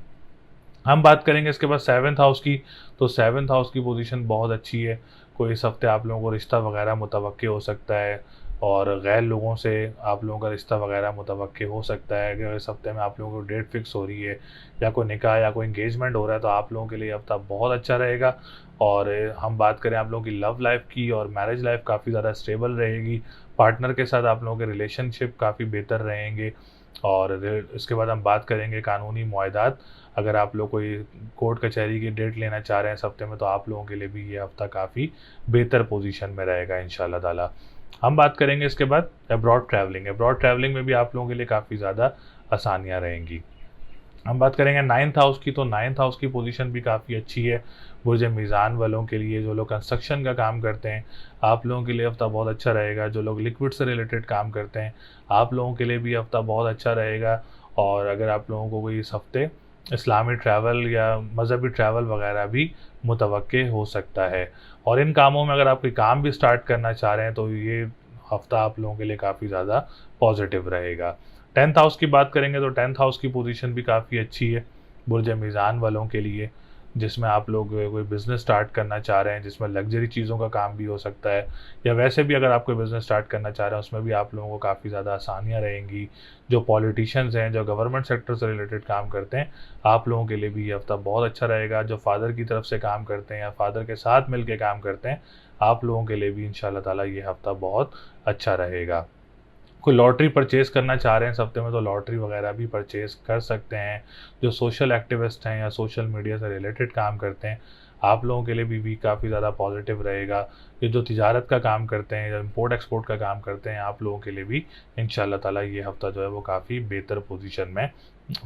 A: हम बात करेंगे इसके बाद सेवन्थ हाउस की, तो सेवन्थ हाउस की पोजीशन बहुत अच्छी है। कोई इस हफ्ते आप लोगों को रिश्ता वगैरह मुतवक्के हो सकता है, और गैर लोगों से आप लोगों का रिश्ता वगैरह मुतवक्के हो सकता है। अगर इस हफ्ते में आप लोगों को डेट फिक्स हो रही है, या कोई निकाह या कोई एंगेजमेंट हो रहा है, तो आप लोगों के लिए हफ्ता बहुत अच्छा रहेगा। और हम बात करें आप लोगों की लव लाइफ की, और मैरिज लाइफ काफ़ी ज़्यादा स्टेबल रहेगी। पार्टनर के साथ आप लोगों के रिलेशनशिप काफ़ी बेहतर रहेंगे। और इसके बाद हम बात करेंगे कानूनी मुआहदात। अगर आप लोग कोई कोर्ट कचहरी की डेट लेना चाह रहे हैं इस हफ्ते में, तो आप लोगों के लिए भी ये हफ्ता काफ़ी बेहतर पोजीशन में रहेगा इंशाल्लाह ताला। हम बात करेंगे इसके बाद अब्रॉड ट्रैवलिंग। अब्रॉड ट्रैवलिंग में भी आप लोगों के लिए काफ़ी ज़्यादा आसानियाँ रहेंगी। हम बात करेंगे नाइन्थ हाउस की, तो नाइन्थ हाउस की पोजीशन भी काफ़ी अच्छी है बुर्ज मीज़ान वालों के लिए। जो लोग कंस्ट्रक्शन का काम करते हैं, आप लोगों के लिए हफ्ता बहुत अच्छा रहेगा। जो लोग लिक्विड से रिलेटेड काम करते हैं, आप लोगों के लिए भी हफ्ता बहुत अच्छा रहेगा। और अगर आप लोगों को कोई इस हफ्ते इस्लामी ट्रैवल या मज़हबी ट्रैवल वगैरह भी मुतवक्के हो सकता है। और इन कामों में अगर आप कोई काम भी स्टार्ट करना चाह रहे हैं, तो ये हफ्ता आप लोगों के लिए काफ़ी ज़्यादा पॉजिटिव रहेगा। 10th हाउस की बात करेंगे तो 10th हाउस की पोजीशन भी काफ़ी अच्छी है बुर्ज मीज़ान वालों के लिए, जिसमें आप लोग कोई बिज़नेस स्टार्ट करना चाह रहे हैं, जिसमें लग्जरी चीज़ों का काम भी हो सकता है, या वैसे भी अगर आप कोई बिज़नेस स्टार्ट करना चाह रहे हैं, उसमें भी आप लोगों को काफ़ी ज़्यादा आसानियाँ रहेंगी। जो पॉलिटिशियंस हैं, जो गवर्नमेंट सेक्टर से रिलेटेड काम करते हैं, आप लोगों के लिए भी ये हफ्ता बहुत अच्छा रहेगा। जो फादर की तरफ से काम करते हैं या फादर के साथ मिल के काम करते हैं, आप लोगों के लिए भी इंशाल्लाह ताला ये हफ्ता बहुत अच्छा रहेगा। कोई लॉटरी परचेज़ करना चाह रहे हैं इस हफ्ते में, तो लॉटरी वगैरह भी परचेज़ कर सकते हैं। जो सोशल एक्टिविस्ट हैं या सोशल मीडिया से रिलेटेड काम करते हैं, आप लोगों के लिए भी काफ़ी ज़्यादा पॉजिटिव रहेगा। ये जो तिजारत का काम करते हैं या इम्पोर्ट एक्सपोर्ट का काम करते हैं, आप लोगों के लिए भी इंशाल्लाह ताला ये हफ्ता जो है वो काफ़ी बेहतर पोजीशन में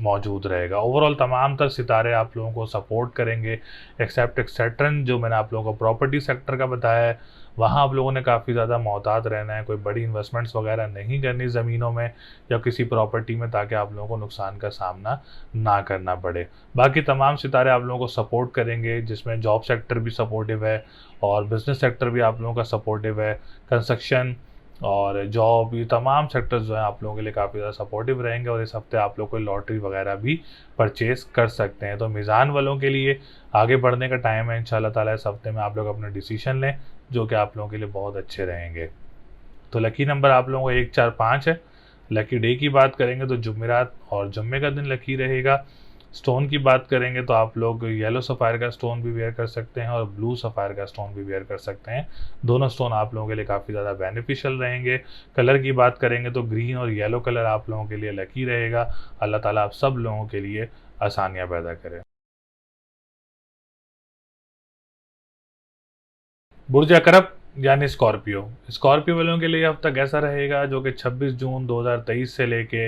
A: मौजूद रहेगा। ओवरऑल तमाम तर सितारे आप लोगों को सपोर्ट करेंगे, एक्सेप्ट एक्सेट्रन जो मैंने आप लोगों को प्रॉपर्टी सेक्टर का बताया है, वहाँ आप लोगों ने काफ़ी ज़्यादा मोहतात रहना है। कोई बड़ी इन्वेस्टमेंट्स वगैरह नहीं करनी ज़मीनों में या किसी प्रॉपर्टी में, ताकि आप लोगों को नुकसान का सामना ना करना पड़े। बाकी तमाम सितारे आप लोगों को सपोर्ट करेंगे, जिसमें जॉब सेक्टर भी सपोर्टिव है और बिज़नेस सेक्टर भी आप लोगों का सपोर्टिव है। कंस्ट्रक्शन और जॉब, ये तमाम सेक्टर्स जो हैं आप लोगों के लिए काफ़ी ज़्यादा सपोर्टिव रहेंगे। और इस हफ्ते आप लोग कोई लॉटरी वगैरह भी परचेज़ कर सकते हैं। तो मीज़ान वालों के लिए आगे बढ़ने का टाइम है इंशाल्लाह ताला। इस हफ्ते में आप लोग अपने डिसीजन लें, जो कि आप लोगों के लिए बहुत अच्छे रहेंगे। तो लकी नंबर आप लोगों को 1, 4, 5 है। लकी डे की बात करेंगे तो जुमेरात और जुम्मे का दिन लकी रहेगा। स्टोन की बात करेंगे तो आप लोग येलो सफ़ायर का स्टोन भी वेयर कर सकते हैं और ब्लू सफ़ायर का स्टोन भी वेयर कर सकते हैं। दोनों स्टोन आप लोगों के लिए काफ़ी ज़्यादा बेनिफिशियल रहेंगे। कलर की बात करेंगे तो ग्रीन और येलो कलर आप लोगों के लिए लकी रहेगा। अल्लाह ताला आप सब लोगों के लिए आसानियाँ पैदा करे। बुर्ज अकरब यानी स्कॉर्पियो वालों के लिए हफ्ता कैसा रहेगा, जो कि 26 जून 2023 से लेके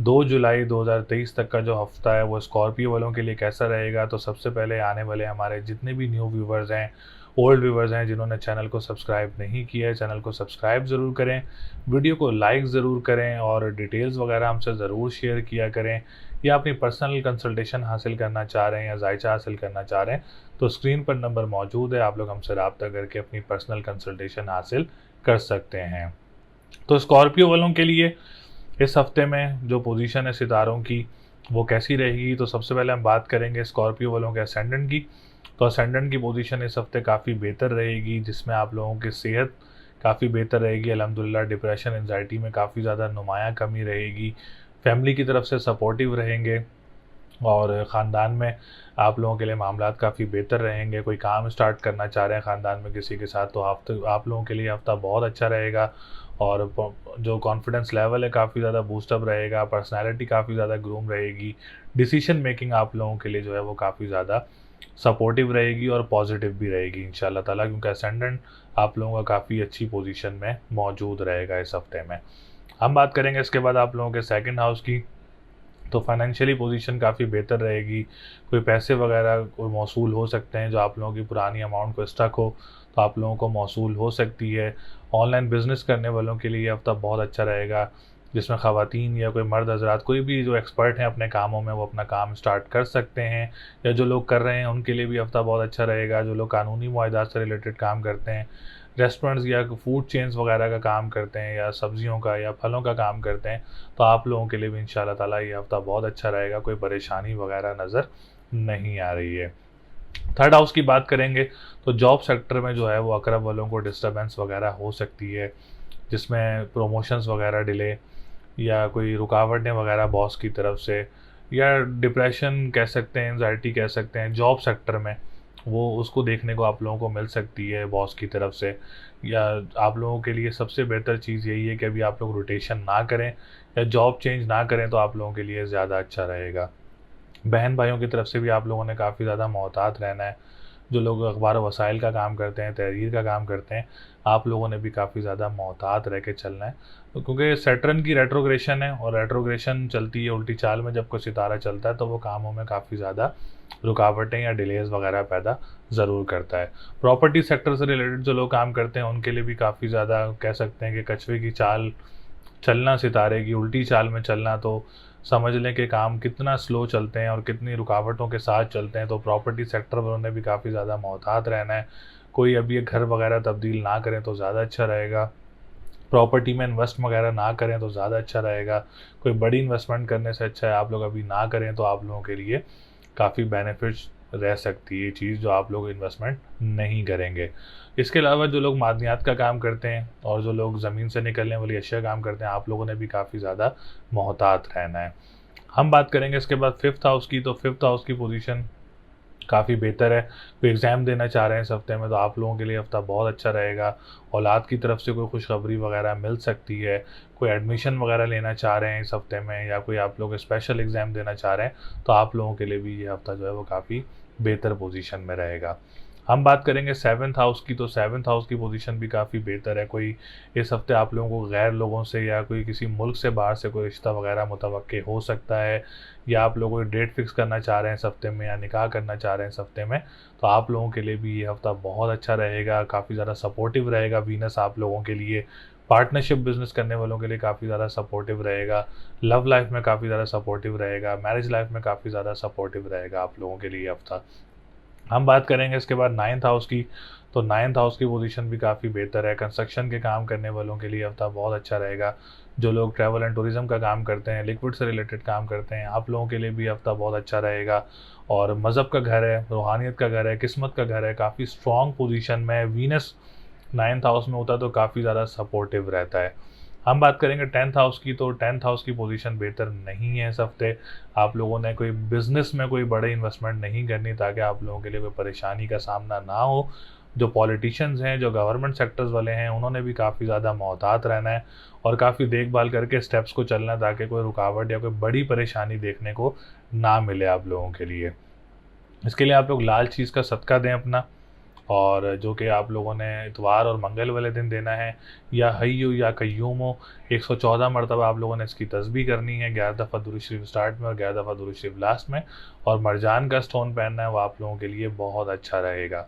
A: 2 जुलाई 2023 तक का जो हफ्ता है वो स्कॉर्पियो वालों के लिए कैसा रहेगा। तो सबसे पहले आने वाले हमारे जितने भी न्यू व्यूवर्स हैं, ओल्ड व्यूवर्स हैं, जिन्होंने चैनल को सब्सक्राइब नहीं किया है, चैनल को सब्सक्राइब ज़रूर करें, वीडियो को लाइक ज़रूर करें और डिटेल्स वगैरह हमसे ज़रूर शेयर किया करें। या अपनी पर्सनल कंसल्टेशन हासिल करना चाह रहे हैं या जायचा हासिल करना चाह रहे हैं तो स्क्रीन पर नंबर मौजूद है, आप लोग हमसे रब्ता करके अपनी पर्सनल कंसल्टेशन हासिल कर सकते हैं। तो स्कॉर्पियो वालों के लिए इस हफ्ते में जो पोजीशन है सितारों की वो कैसी रहेगी। तो सबसे पहले हम बात करेंगे स्कॉर्पियो वालों के असेंडेंट की। तो असेंडेंट की पोजीशन इस हफ्ते काफ़ी बेहतर रहेगी, जिसमें आप लोगों की सेहत काफ़ी बेहतर रहेगी अल्हम्दुलिल्लाह। डिप्रेशन एंजाइटी में काफ़ी ज़्यादा नुमायाँ कमी रहेगी, फैमिली की तरफ से सपोर्टिव रहेंगे और ख़ानदान में आप लोगों के लिए मामलात काफ़ी बेहतर रहेंगे। कोई काम स्टार्ट करना चाह रहे हैं ख़ानदान में किसी के साथ तो आप लोगों के लिए हफ़्ता बहुत अच्छा रहेगा और जो कॉन्फिडेंस लेवल है काफ़ी ज़्यादा बूस्टअप रहेगा, पर्सनैलिटी काफ़ी ज़्यादा ग्रूम रहेगी, डिसीजन मेकिंग आप लोगों के लिए जो है वो काफ़ी ज़्यादा सपोर्टिव रहेगी और पॉजिटिव भी रहेगी इंशाल्लाह ताला, क्योंकि असेंडेंट आप लोगों का काफ़ी अच्छी पोजीशन में मौजूद रहेगा इस हफ्ते में। हम बात करेंगे इसके बाद आप लोगों के सेकंड हाउस की। तो फाइनेंशियली पोजीशन काफ़ी बेहतर रहेगी, कोई पैसे वगैरह कोई मौसूल हो सकते हैं, जो आप लोगों की पुरानी अमाउंट को स्टक हो तो आप लोगों को मौसूल हो सकती है। ऑनलाइन बिज़नेस करने वालों के लिए ये हफ्ता बहुत अच्छा रहेगा, जिसमें ख़वातीन या कोई मर्द हजरात कोई भी जो एक्सपर्ट हैं अपने कामों में वो अपना काम स्टार्ट कर सकते हैं, या जो लोग कर रहे हैं उनके लिए भी हफ्ता बहुत अच्छा रहेगा। जो लोग कानूनी मुआहदात से रिलेटेड काम करते हैं, रेस्टोरेंट्स या फूड चेन्स वगैरह का काम करते हैं या सब्जियों का या फलों का काम करते हैं, तो आप लोगों के लिए भी इंशाल्लाह ताला ये हफ्ता बहुत अच्छा रहेगा, कोई परेशानी वगैरह नज़र नहीं आ रही है। थर्ड हाउस की बात करेंगे तो जॉब सेक्टर में जो है वो अकरब वालों को डिस्टर्बेंस वगैरह हो सकती है, जिसमें प्रमोशंस वगैरह डिले या कोई रुकावटें वगैरह बॉस की तरफ से, या डिप्रेशन कह सकते हैं, एंजाइटी कह सकते हैं जॉब सेक्टर में, वो उसको देखने को आप लोगों को मिल सकती है बॉस की तरफ से। या आप लोगों के लिए सबसे बेहतर चीज़ यही है कि अभी आप लोग रोटेशन ना करें या जॉब चेंज ना करें तो आप लोगों के लिए ज़्यादा अच्छा रहेगा। बहन भाइयों की तरफ से भी आप लोगों ने काफ़ी ज़्यादा मोहतात रहना है। जो लोग अखबार वसाइल का काम करते हैं, तहरीर का काम करते हैं, आप लोगों ने भी काफ़ी ज़्यादा मोहतात रह के चलना है। तो क्योंकि सैटर्न की रेट्रोग्रेशन है और रेट्रोग्रेशन चलती है उल्टी चाल में, जब कोई सितारा चलता है तो वो कामों में काफ़ी ज़्यादा रुकावटें या डिलेज़ वगैरह पैदा ज़रूर करता है। प्रॉपर्टी सेक्टर से रिलेटेड जो लोग काम करते हैं उनके लिए भी काफ़ी ज़्यादा कह सकते हैं कि कछुए की चाल चलना, सितारे की उल्टी चाल में चलना, तो समझ लें कि काम कितना स्लो चलते हैं और कितनी रुकावटों के साथ चलते हैं। तो प्रॉपर्टी सेक्टर वालों ने भी काफ़ी ज़्यादा मोहतात रहना है। कोई अभी ये घर वगैरह तब्दील ना करें तो ज़्यादा अच्छा रहेगा, प्रॉपर्टी में इन्वेस्ट वगैरह ना करें तो ज़्यादा अच्छा रहेगा। कोई बड़ी इन्वेस्टमेंट करने से अच्छा है आप लोग अभी ना करें, तो आप लोगों के लिए काफ़ी बेनिफिट्स रह सकती है ये चीज़ जो आप लोग इन्वेस्टमेंट नहीं करेंगे। इसके अलावा जो लोग मादनियात का काम करते हैं और जो लोग ज़मीन से निकलने वाली अशिया काम करते हैं, आप लोगों ने भी काफ़ी ज़्यादा मोहतात रहना है। हम बात करेंगे इसके बाद फिफ्थ हाउस की। तो फिफ्थ हाउस की पोजीशन काफ़ी बेहतर है। कोई एग्ज़ाम देना चाह रहे हैं इस हफ्ते में तो आप लोगों के लिए हफ्ता बहुत अच्छा रहेगा। औलाद की तरफ से कोई खुशखबरी वगैरह मिल सकती है। कोई एडमिशन वगैरह लेना चाह रहे हैं इस हफ्ते में, या कोई आप लोग स्पेशल एग्ज़ाम देना चाह रहे हैं तो आप लोगों के लिए भी ये हफ्ता जो है वो काफ़ी बेहतर पोजीशन में रहेगा। हम बात करेंगे सेवन्थ हाउस की। तो सेवन्थ हाउस की पोजीशन भी काफ़ी बेहतर है। कोई इस हफ्ते आप लोगों को गैर लोगों से या कोई किसी मुल्क से बाहर से कोई रिश्ता वगैरह मुतवक्के हो सकता है, या आप लोग कोई डेट फिक्स करना चाह रहे हैं इस हफ्ते में या निकाह करना चाह रहे हैं इस हफ्ते में, तो आप लोगों के लिए भी ये हफ्ता बहुत अच्छा रहेगा, काफ़ी ज़्यादा सपोर्टिव रहेगा वीनस आप लोगों के लिए। पार्टनरशिप बिजनेस करने वालों के लिए काफ़ी ज़्यादा सपोर्टिव रहेगा, लव लाइफ में काफ़ी ज़्यादा सपोर्टिव रहेगा, मैरिज लाइफ में काफ़ी ज़्यादा सपोर्टिव रहेगा आप लोगों के लिए ये हफ्ता। हम बात करेंगे इसके बाद नाइन्थ हाउस की। तो नाइन्थ हाउस की पोजीशन भी काफ़ी बेहतर है। कंस्ट्रक्शन के काम करने वालों के लिए हफ्ता बहुत अच्छा रहेगा। जो लोग ट्रैवल एंड टूरिज़्म का काम करते हैं, लिक्विड से रिलेटेड काम करते हैं, आप लोगों के लिए भी हफ्ता बहुत अच्छा रहेगा। और मज़हब का घर है, रूहानियत का घर है, किस्मत का घर है, काफ़ी स्ट्रॉन्ग पोजीशन में वीनस नाइन्थ हाउस में होता तो काफ़ी ज़्यादा सपोर्टिव रहता है। हम बात करेंगे टेंथ हाउस की। तो टेंथ हाउस की पोजीशन बेहतर नहीं है इस हफ्ते। आप लोगों ने कोई बिज़नेस में कोई बड़े इन्वेस्टमेंट नहीं करनी, ताकि आप लोगों के लिए कोई परेशानी का सामना ना हो। जो पॉलिटिशियंस हैं, जो गवर्नमेंट सेक्टर्स वाले हैं, उन्होंने भी काफ़ी ज़्यादा मोहतात रहना है और काफ़ी देखभाल करके स्टेप्स को चलना है, ताकि कोई रुकावट या कोई बड़ी परेशानी देखने को ना मिले आप लोगों के लिए। इसके लिए आप लोग लाल चीज़ का सदका दें अपना, और जो कि आप लोगों ने इतवार और मंगल वाले दिन देना है। या हय्यु या कय्यूम हो, 114 मरतबा आप लोगों ने इसकी तस्बीह करनी है, 11 दफ़ा दुरूद शरीफ स्टार्ट में और 11 दफ़ा दुरूद शरीफ लास्ट में। और मरजान का स्टोन पहनना है, वो आप लोगों के लिए बहुत अच्छा रहेगा।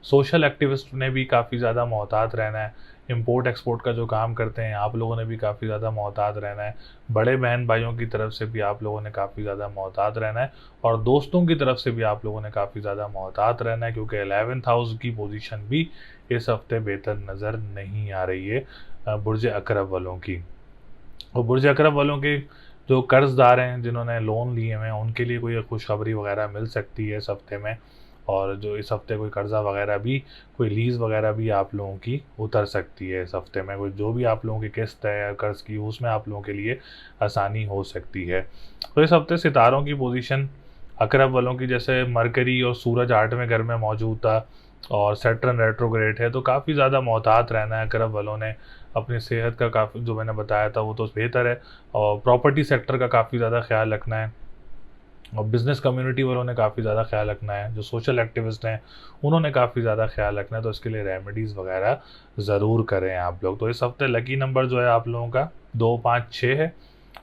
A: सोशल एक्टिविस्ट ने भी काफ़ी ज़्यादा मोहतात रहना है। इंपोर्ट एक्सपोर्ट का जो काम करते हैं आप लोगों ने भी काफ़ी ज़्यादा मोहतात रहना है। बड़े बहन भाइयों की तरफ से भी आप लोगों ने काफ़ी ज़्यादा मोहतात रहना है, और दोस्तों की तरफ से भी आप लोगों ने काफ़ी ज़्यादा मोहतात रहना है, क्योंकि 11th हाउस की पोजीशन भी इस हफ्ते बेहतर नज़र नहीं आ रही है बुर्ज अकरब वालों की। और बुर्ज अकरब वालों के जो कर्ज़दार हैं, जिन्होंने लोन लिए हुए हैं, उनके लिए कोई खुशखबरी वगैरह मिल सकती है इस हफ्ते में। और जो इस हफ्ते कोई कर्ज़ा वगैरह भी, कोई लीज़ वगैरह भी आप लोगों की उतर सकती है इस हफ्ते में। कोई जो भी आप लोगों की किस्त है या कर्ज़ की, उसमें आप लोगों के लिए आसानी हो सकती है। तो इस हफ्ते सितारों की पोजीशन अकरब वालों की, जैसे मरकरी और सूरज 8वें घर में मौजूद था और सैटर्न रेट्रोग्रेड है, तो काफ़ी ज़्यादा मोहतात रहना है अकरब वालों ने। अपनी सेहत का काफ़ी, जो मैंने बताया था वो तो बेहतर है, और प्रॉपर्टी सेक्टर का काफ़ी ज़्यादा ख्याल रखना है, और बिज़नेस कम्युनिटी वालों ने काफ़ी ज़्यादा ख्याल रखना है। जो सोशल एक्टिविस्ट हैं उन्होंने काफ़ी ज़्यादा ख्याल रखना है, तो इसके लिए रेमेडीज़ वगैरह ज़रूर करें आप लोग। तो इस हफ्ते लकी नंबर जो है आप लोगों का 2, 5, 6 है।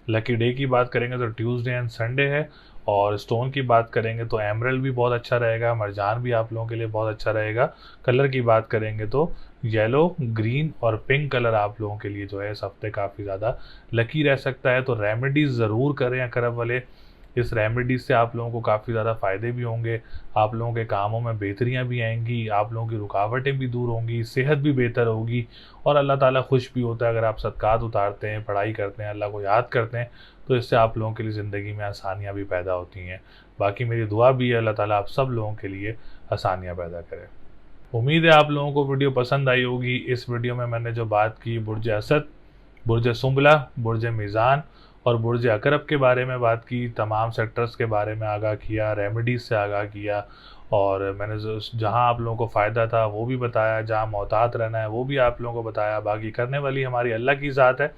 A: लकी डे की बात करेंगे तो ट्यूसडे एंड संडे है। और स्टोन की बात करेंगे तो एमरल्ड भी बहुत अच्छा रहेगा, मरजान भी आप लोगों के लिए बहुत अच्छा रहेगा। कलर की बात करेंगे तो येलो, ग्रीन और पिंक कलर आप लोगों के लिए जो है इस हफ्ते काफ़ी ज़्यादा लकी रह सकता है। तो रेमेडीज़ ज़रूर करें अकरब वाले। इस रेमेडीज़ से आप लोगों को काफ़ी ज़्यादा फ़ायदे भी होंगे, आप लोगों के कामों में बेहतरियाँ भी आएंगी, आप लोगों की रुकावटें भी दूर होंगी, सेहत भी बेहतर होगी, और अल्लाह ताला खुश भी होता है अगर आप सदक़ात उतारते हैं, पढ़ाई करते हैं, अल्लाह को याद करते हैं, तो इससे आप लोगों के लिए ज़िंदगी में आसानियाँ भी पैदा होती हैं। बाकी मेरी दुआ भी है अल्लाह ताला आप सब लोगों के लिए आसानियाँ पैदा करे। उम्मीद है आप लोगों को वीडियो पसंद आई होगी। इस वीडियो में मैंने जो बात की बुर्ज असद, बुर्ज सुंबला, बुर्ज मीज़ान और बुर्ज अकरब के बारे में बात की, तमाम सेक्टर्स के बारे में आगाह किया, रेमेडीज़ से आगाह किया, और मैंने जहां आप लोगों को फ़ायदा था वो भी बताया, जहां मोहतात रहना है वो भी आप लोगों को बताया। बाकी करने वाली हमारी अल्लाह की ज़ात है।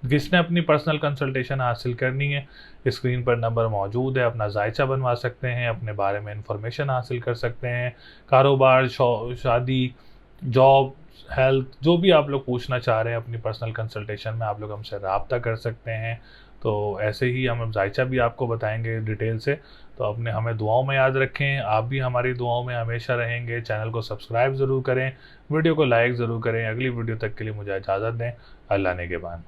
A: जिसने अपनी पर्सनल कंसल्टेशन हासिल करनी है, स्क्रीन पर नंबर मौजूद है, अपना जायचा बनवा सकते हैं, अपने बारे में इंफॉर्मेशन हासिल कर सकते हैं। कारोबार, शादी, जॉब, हेल्थ, जो भी आप लोग पूछना चाह रहे हैं अपनी पर्सनल कंसल्टेशन में, आप लोग हमसे रब्ता कर सकते हैं। तो ऐसे ही हम जायचा भी आपको बताएंगे डिटेल से। तो अपने हमें दुआओं में याद रखें, आप भी हमारी दुआओं में हमेशा रहेंगे। चैनल को सब्सक्राइब ज़रूर करें, वीडियो को लाइक ज़रूर करें। अगली वीडियो तक के लिए मुझे इजाज़त दें। अल्लाह ने के बाद।